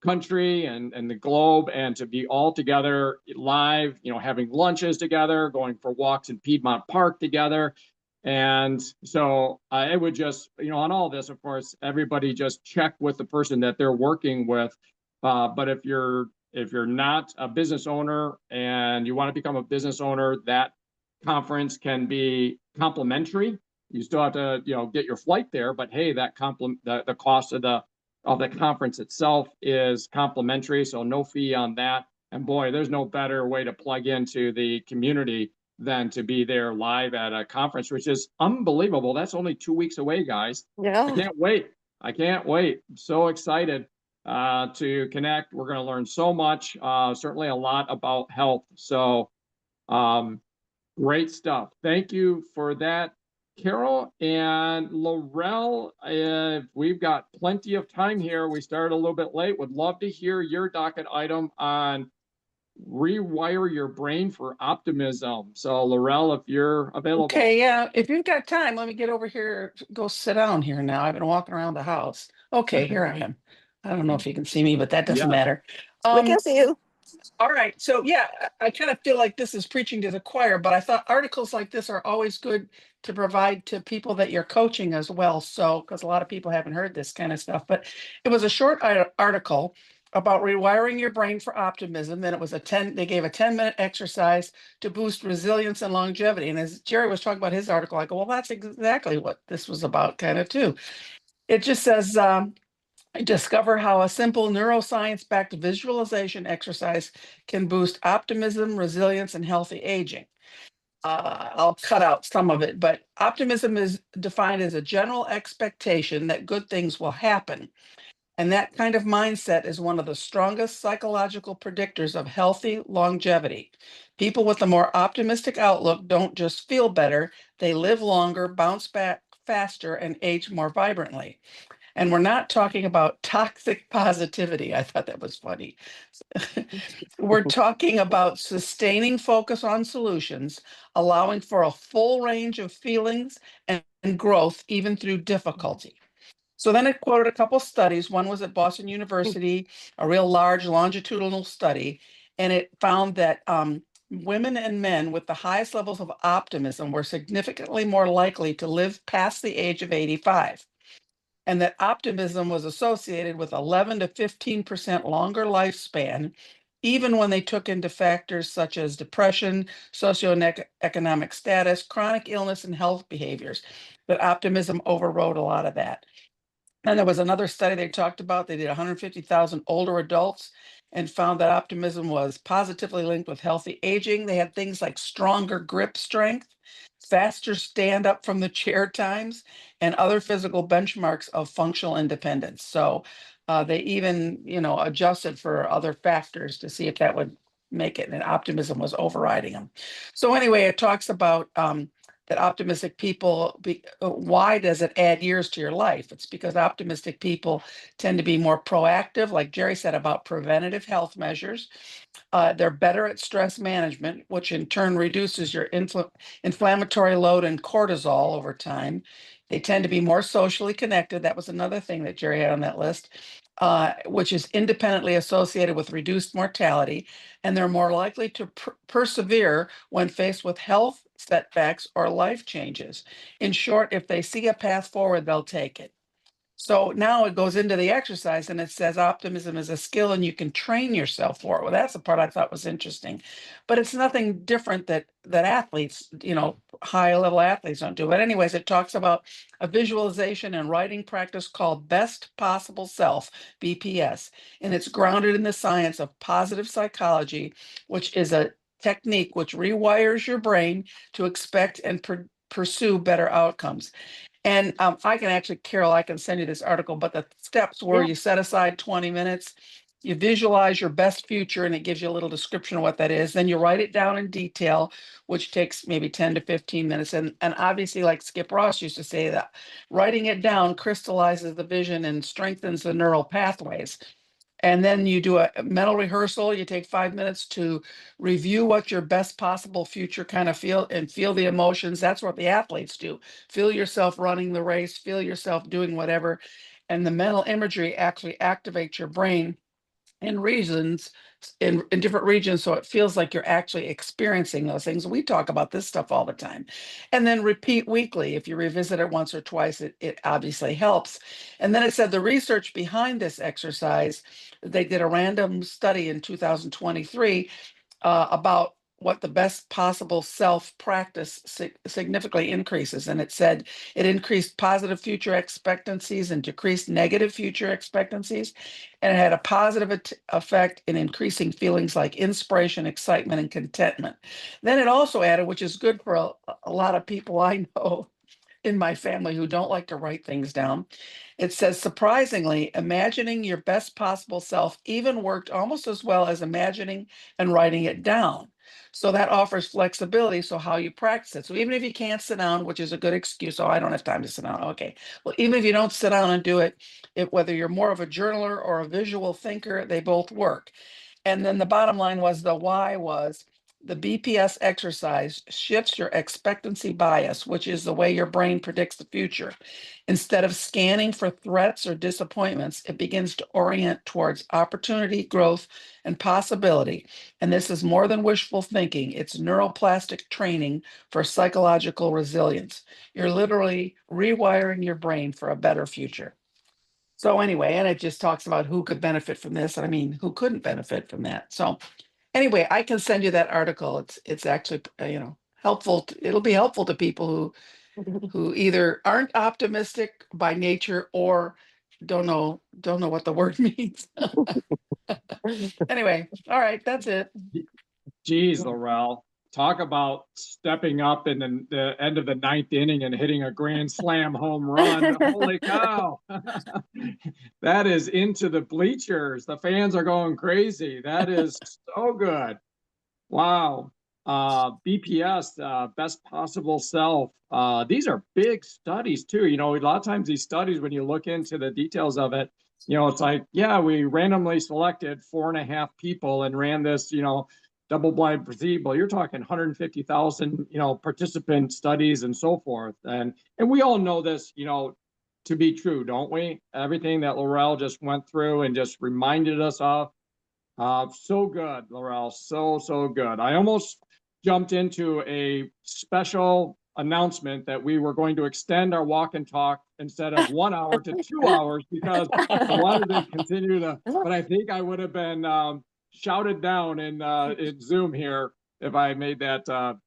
A: country and the globe, and to be all together live, having lunches together, going for walks in Piedmont Park together. And so it would just, on all this, of course, everybody just check with the person that they're working with. But if you're not a business owner and you want to become a business owner, that conference can be complimentary. You still have to, get your flight there, but hey, that the cost of the conference itself is complimentary, so no fee on that. And boy, there's no better way to plug into the community than to be there live at a conference, which is unbelievable. That's only 2 weeks away, guys.
C: Yeah.
A: I can't wait. I'm so excited to connect. We're going to learn so much, certainly a lot about health. So great stuff. Thank you for that, Carol. And Laurel, we've got plenty of time here. We started a little bit late. Would love to hear your docket item on rewire your brain for optimism. So Laurel, if you're available.
B: Okay, yeah, if you've got time, let me get over here, go sit down here now. I've been walking around the house. Okay, here I am. I don't know if you can see me, but that doesn't
A: Yeah.
B: matter.
C: We can see you.
B: All right, so yeah, I kind of feel like this is preaching to the choir, but I thought articles like this are always good to provide to people that you're coaching as well. So, because a lot of people haven't heard this kind of stuff, but it was a short article about rewiring your brain for optimism. Then it was they gave a 10-minute exercise to boost resilience and longevity. And as Jerry was talking about his article, I go, well, that's exactly what this was about kind of too. It just says, discover how a simple neuroscience-backed visualization exercise can boost optimism, resilience, and healthy aging. I'll cut out some of it, but optimism is defined as a general expectation that good things will happen. And that kind of mindset is one of the strongest psychological predictors of healthy longevity. People with a more optimistic outlook don't just feel better, they live longer, bounce back faster, and age more vibrantly. And we're not talking about toxic positivity. I thought that was funny. We're talking about sustaining focus on solutions, allowing for a full range of feelings and growth, even through difficulty. So then it quoted a couple studies. One was at Boston University, a real large longitudinal study, and it found that women and men with the highest levels of optimism were significantly more likely to live past the age of 85. And that optimism was associated with 11 to 15% longer lifespan, even when they took into factors such as depression, socioeconomic status, chronic illness, and health behaviors. That optimism overrode a lot of that. And there was another study they talked about. They did 150,000 older adults and found that optimism was positively linked with healthy aging. They had things like stronger grip strength, faster stand up from the chair times, and other physical benchmarks of functional independence. So they even, adjusted for other factors to see if that would make it. And optimism was overriding them. So anyway, it talks about that optimistic people, why does it add years to your life? It's because optimistic people tend to be more proactive, like Jerry said, about preventative health measures. They're better at stress management, which in turn reduces your inflammatory load and cortisol over time. They tend to be more socially connected. That was another thing that Jerry had on that list, which is independently associated with reduced mortality. And they're more likely to persevere when faced with health setbacks or life changes. In short, if they see a path forward, they'll take it. So now it goes into the exercise and it says optimism is a skill and you can train yourself for it. Well, that's the part I thought was interesting, but it's nothing different that athletes, high level athletes don't do. But anyways, it talks about a visualization and writing practice called Best Possible Self, BPS. And it's grounded in the science of positive psychology, which is a technique which rewires your brain to expect and pursue better outcomes. And I can actually, Carol, I can send you this article, but the steps where
F: Yeah.
B: you set aside 20 minutes, you visualize your best future, and it gives you a little description of what that is. Then you write it down in detail, which takes maybe 10 to 15 minutes. And obviously, like Skip Ross used to say, that writing it down crystallizes the vision and strengthens the neural pathways. And then you do a mental rehearsal. You take 5 minutes to review what your best possible future kind of feel the emotions. That's what the athletes do. Feel yourself running the race, feel yourself doing whatever. And the mental imagery actually activates your brain in regions, in different regions, so it feels like you're actually experiencing those things. We talk about this stuff all the time. And then repeat weekly. If you revisit it once or twice, it obviously helps. And then it said the research behind this exercise, they did a random study in 2023 about what the best possible self practice significantly increases. And it said it increased positive future expectancies and decreased negative future expectancies. And it had a positive effect in increasing feelings like inspiration, excitement, and contentment. Then it also added, which is good for a lot of people I know in my family who don't like to write things down. It says, surprisingly, imagining your best possible self even worked almost as well as imagining and writing it down. So that offers flexibility. So how you practice it. So even if you can't sit down, which is a good excuse, oh, I don't have time to sit down. Okay. Well, even if you don't sit down and do it, whether you're more of a journaler or a visual thinker, they both work. And then the bottom line was the why was the BPS exercise shifts your expectancy bias, which is the way your brain predicts the future. Instead of scanning for threats or disappointments, it begins to orient towards opportunity, growth, and possibility. And this is more than wishful thinking. It's neuroplastic training for psychological resilience. You're literally rewiring your brain for a better future. So anyway, and it just talks about who could benefit from this. I mean, who couldn't benefit from that? So anyway, I can send you that article. It's actually helpful. It'll be helpful to people who either aren't optimistic by nature or don't know what the word means. Anyway, all right, that's it.
A: Geez, Laurel, talk about stepping up in the end of the ninth inning and hitting a grand slam home run. Holy cow. That is into the bleachers. The fans are going crazy. That is so good. Wow. BPS, best possible self. These are big studies too. A lot of times these studies, when you look into the details of it, it's like, yeah, we randomly selected 4.5 people and ran this, double-blind placebo. You're talking 150,000, participant studies and so forth. And we all know this, to be true, don't we? Everything that Laurel just went through and just reminded us of. So good, Laurel. So good. I almost jumped into a special announcement that we were going to extend our walk and talk instead of 1 hour to 2 hours because I wanted to continue but I think I would have been shouted down in Zoom here if I made that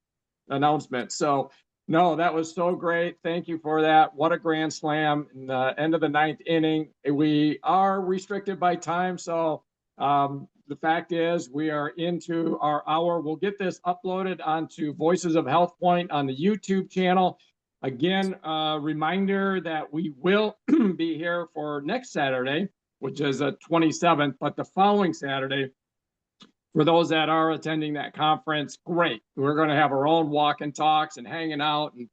A: announcement. So no, that was so great. Thank you for that. What a grand slam in the end of the ninth inning. We are restricted by time, so the fact is we are into our hour. We'll get this uploaded onto Voices of Health Point on the YouTube channel. Again, reminder that we will be here for next Saturday, which is the 27th, but the following Saturday, for those that are attending that conference, great. We're going to have our own walk and talks and hanging out and,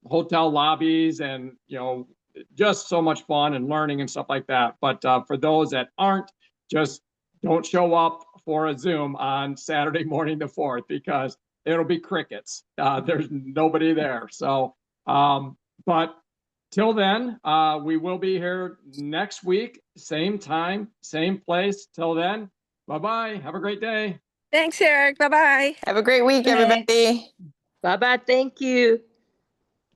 A: hotel lobbies and, just so much fun and learning and stuff like that. But for those that aren't, just don't show up for a Zoom on Saturday morning the 4th because it'll be crickets. There's nobody there. So, but till then, we will be here next week, same time, same place. Till then, bye-bye. Have a great day.
C: Thanks, Eric. Bye-bye.
E: Have a great week,
B: Good night.
E: everybody.
F: Bye-bye. Thank you.